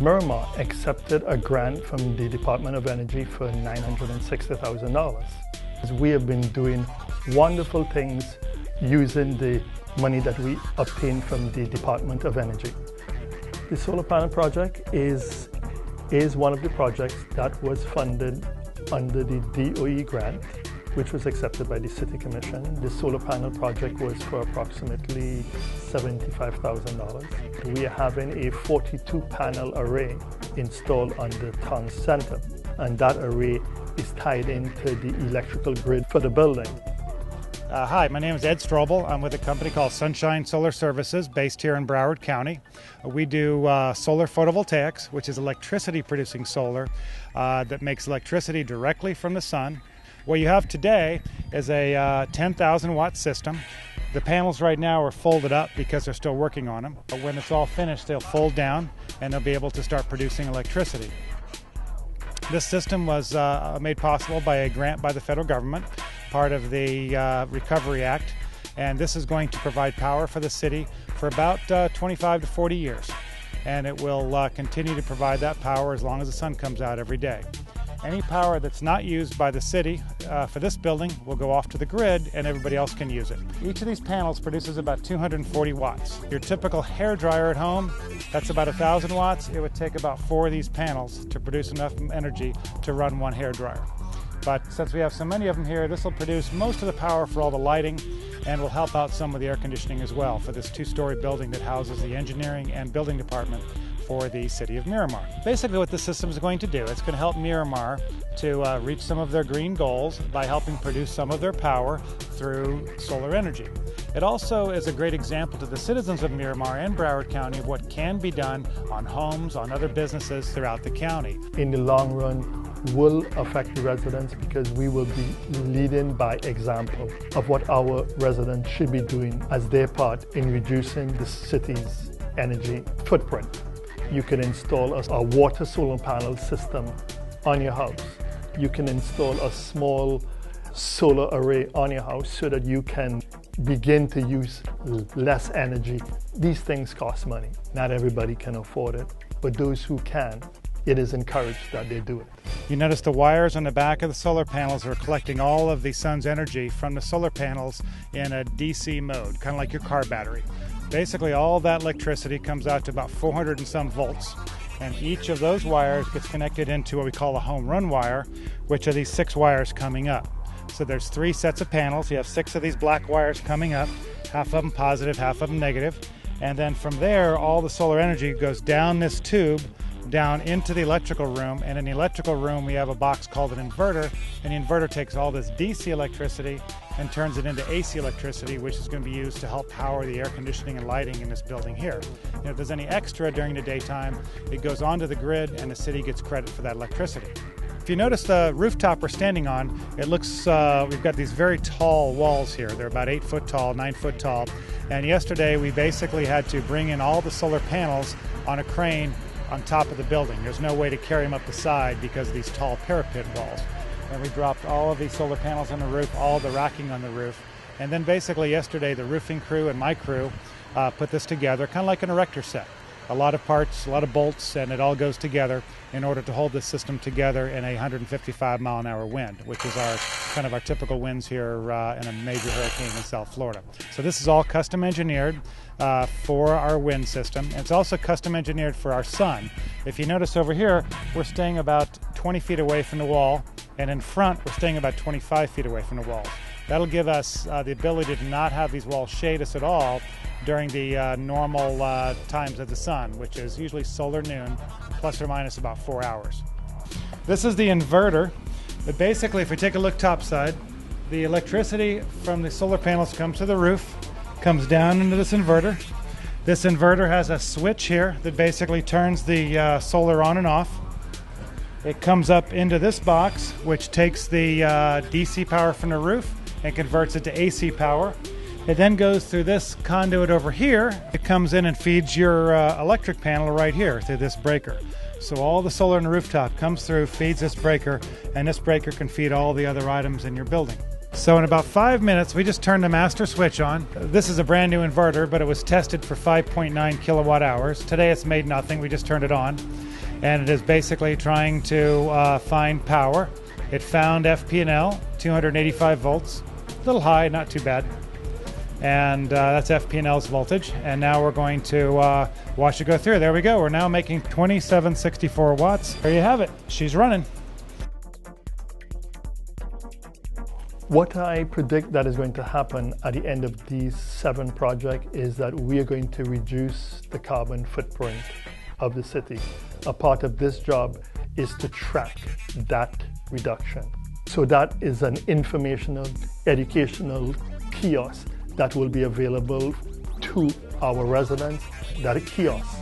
Miramar accepted a grant from the Department of Energy for $960,000. We have been doing wonderful things using the money that we obtained from the Department of Energy. The solar panel project is one of the projects that was funded under the DOE grant, which was accepted by the City Commission. The solar panel project was for approximately $75,000. We are having a 42 panel array installed on the town center, and that array is tied into the electrical grid for the building. Hi, my name is Ed Strobel. I'm with a company called Sunshine Solar Services based here in Broward County. We do solar photovoltaics, which is electricity producing solar that makes electricity directly from the sun. What you have today is a 10,000 watt system. The panels right now are folded up because they're still working on them. But when it's all finished, they'll fold down and they'll be able to start producing electricity. This system was made possible by a grant by the federal government, part of the Recovery Act, and this is going to provide power for the city for about 25 to 40 years. And it will continue to provide that power as long as the sun comes out every day. Any power that's not used by the city for this building will go off to the grid and everybody else can use it. Each of these panels produces about 240 watts. Your typical hair dryer at home, that's about 1,000 watts. It would take about 4 of these panels to produce enough energy to run one hair dryer. But since we have so many of them here, this will produce most of the power for all the lighting and will help out some of the air conditioning as well for this 2-story building that houses the engineering and building department for the City of Miramar. Basically what this system is going to do, it's going to help Miramar to reach some of their green goals by helping produce some of their power through solar energy. It also is a great example to the citizens of Miramar and Broward County of what can be done on homes, on other businesses throughout the county. In the long run, will affect the residents because we will be leading by example of what our residents should be doing as their part in reducing the city's energy footprint. You can install a water solar panel system on your house. You can install a small solar array on your house so that you can begin to use less energy. These things cost money. Not everybody can afford it, but those who can, it is encouraged that they do it. You notice the wires on the back of the solar panels are collecting all of the sun's energy from the solar panels in a DC mode, kind of like your car battery. Basically, all that electricity comes out to about 400 and some volts, and each of those wires gets connected into what we call a home run wire, which are these 6 wires coming up. So there's 3 sets of panels. You have 6 of these black wires coming up, half of them positive, half of them negative, and then from there, all the solar energy goes down this tube, down into the electrical room, and in the electrical room we have a box called an inverter, and the inverter takes all this DC electricity and turns it into AC electricity, which is going to be used to help power the air conditioning and lighting in this building here. And if there's any extra during the daytime, it goes onto the grid and the city gets credit for that electricity. If you notice the rooftop we're standing on, it looks, we've got these very tall walls here. They're about 8 foot tall, 9 foot tall, and yesterday we basically had to bring in all the solar panels on a crane on top of the building. There's no way to carry them up the side because of these tall parapet walls. And we dropped all of these solar panels on the roof, all the racking on the roof. And then basically yesterday the roofing crew and my crew put this together, kind of like an erector set. A lot of parts, a lot of bolts, and it all goes together in order to hold this system together in a 155-mile-an-hour wind, which is kind of our typical winds here in a major hurricane in South Florida. So this is all custom engineered for our wind system. And it's also custom engineered for our sun. If you notice over here, we're staying about 20 feet away from the wall, and in front, we're staying about 25 feet away from the walls. That'll give us the ability to not have these walls shade us at all during the normal times of the sun, which is usually solar noon, plus or minus about 4 hours. This is the inverter. But basically, if we take a look topside, the electricity from the solar panels comes to the roof, comes down into this inverter. This inverter has a switch here that basically turns the solar on and off. It comes up into this box, which takes the DC power from the roof and converts it to AC power. It then goes through this conduit over here. It comes in and feeds your electric panel right here through this breaker. So all the solar on the rooftop comes through, feeds this breaker, and this breaker can feed all the other items in your building. So in about 5 minutes, we just turned the master switch on. This is a brand new inverter, but it was tested for 5.9 kilowatt hours. Today it's made nothing, we just turned it on. and it is basically trying to find power. It found FP&L, 285 volts, a little high, not too bad. And that's FP&L's voltage. And now we're going to watch it go through. There we go. We're now making 2764 watts. There you have it. She's running. What I predict that is going to happen at the end of these 7 projects is that we are going to reduce the carbon footprint of the city. A part of this job is to track that reduction. So that is an informational, educational kiosk that will be available to our residents. That kiosk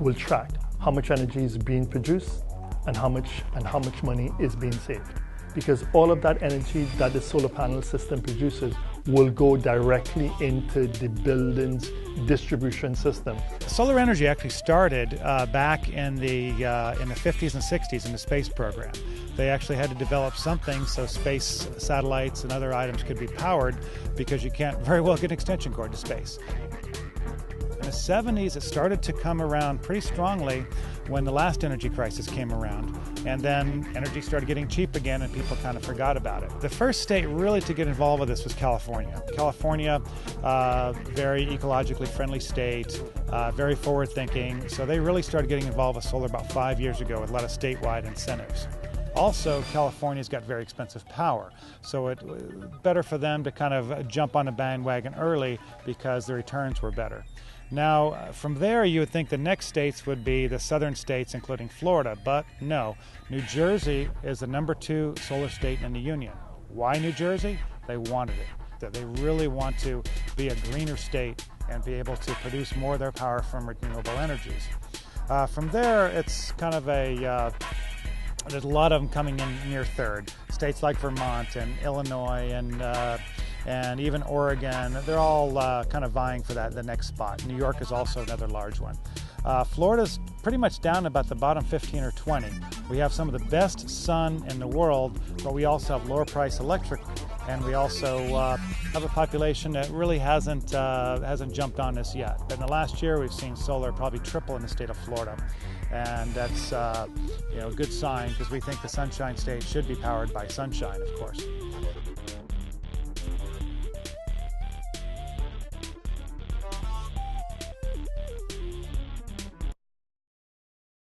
will track how much energy is being produced and how much money is being saved. Because all of that energy that the solar panel system produces will go directly into the building's distribution system. Solar energy actually started back in the 50s and 60s in the space program. They actually had to develop something so space satellites and other items could be powered, because you can't very well get an extension cord to space. In the 70s, it started to come around pretty strongly when the last energy crisis came around, and then energy started getting cheap again and people kind of forgot about it. The first state really to get involved with this was California. California, very ecologically friendly state, very forward thinking, so they really started getting involved with solar about 5 years ago with a lot of statewide incentives. Also, California's got very expensive power, so it's better for them to kind of jump on a bandwagon early because the returns were better. Now, from there, you would think the next states would be the southern states, including Florida, but no. New Jersey is the #2 solar state in the union. Why New Jersey? They wanted it. They really want to be a greener state and be able to produce more of their power from renewable energies. From there, it's kind of there's a lot of them coming in near third. States like Vermont and Illinois and even Oregon, they're all kind of vying for the next spot. New York is also another large one. Florida's pretty much down about the bottom 15 or 20. We have some of the best sun in the world, but we also have lower price electric, and we also have a population that really hasn't jumped on this yet. But in the last year, we've seen solar probably triple in the state of Florida, and that's a good sign, because we think the Sunshine State should be powered by sunshine, of course.